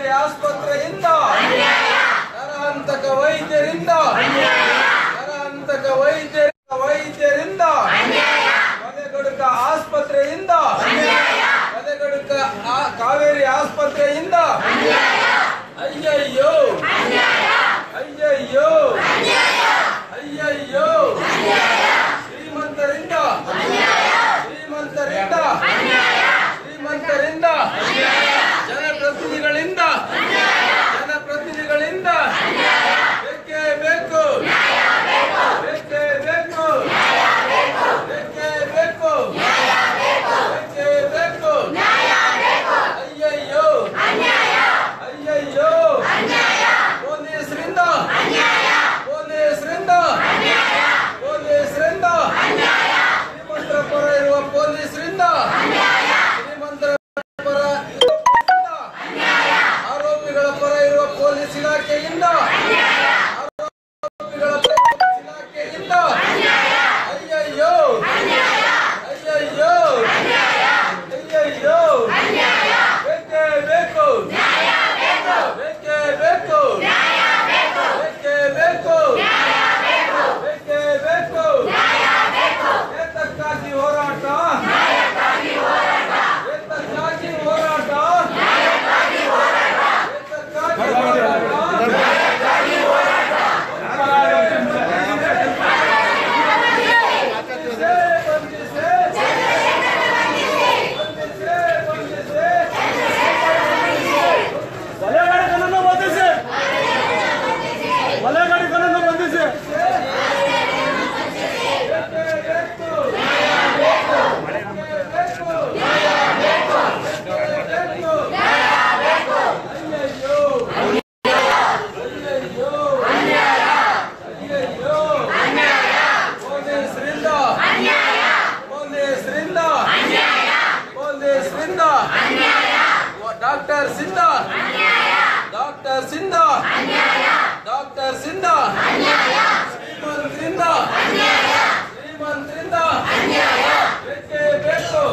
ಕಾವೇರಿ ಆಸ್ಪತ್ರೆಯಿಂದ ನರಹಂತಕ ವೈದ್ಯರಿಂದ ವೈದ್ಯರಿಂದ ಮನೆಗಡುಕ ಆಸ್ಪತ್ರೆಯಿಂದ ಮನೆಗಡುಕ ಕಾವೇರಿ ಆಸ್ಪತ್ರೆಯಿಂದ ಅಯ್ಯಯ್ಯೋ ಅಯ್ಯಯ್ಯೋ ಅಯ್ಯಯ್ಯೋ ಶ್ರೀಮಂತರಿಂದ ಜನಪ್ರತಿನಿಧಿಗಳಿಂದ ಬೇಕೇ ಬೇಕು ಬೇಕೇ ಬೇಕು ಬೇಕೇ ಬೇಕು ಬೇಕೇ ಬೇಕು ಅಯ್ಯಯ್ಯೋ ಅಯ್ಯಯ್ಯೋ ಪೊಲೀಸರಿಂದ ಶ್ರೀಮಂತರ ಪರ ಇರುವ ಪೊಲೀಸರಿಂದ ಶ್ರೀಮಂತರ ಪರ ಆರೋಪಿಗಳ ಪರ ಇರುವ ಪೊಲೀಸ್ ಇಲಾಖೆಯಿಂದ ಅಯ್ಯಯ್ಯೋ ಅಯ್ಯಯ್ಯೋ ಅಯ್ಯಯ್ಯೋ ಬೇಕೇ ಬೇಕು ಬೇಕೇ ಬೇಕು ಬೇಕೇ ಬೇಕು ಬೇಕೇ ಬೇಕು ಏತಕ್ಕಾಗಿ ಹೋರಾಟ ಏತಕ್ಕಾಗಿ ಹೋರಾಟ ಡಾಕ್ಟರ್ ಸಿಂಧ ಶ್ರೀಮಂತರಿಂದ ಬೇಕೇ ಬೇಕು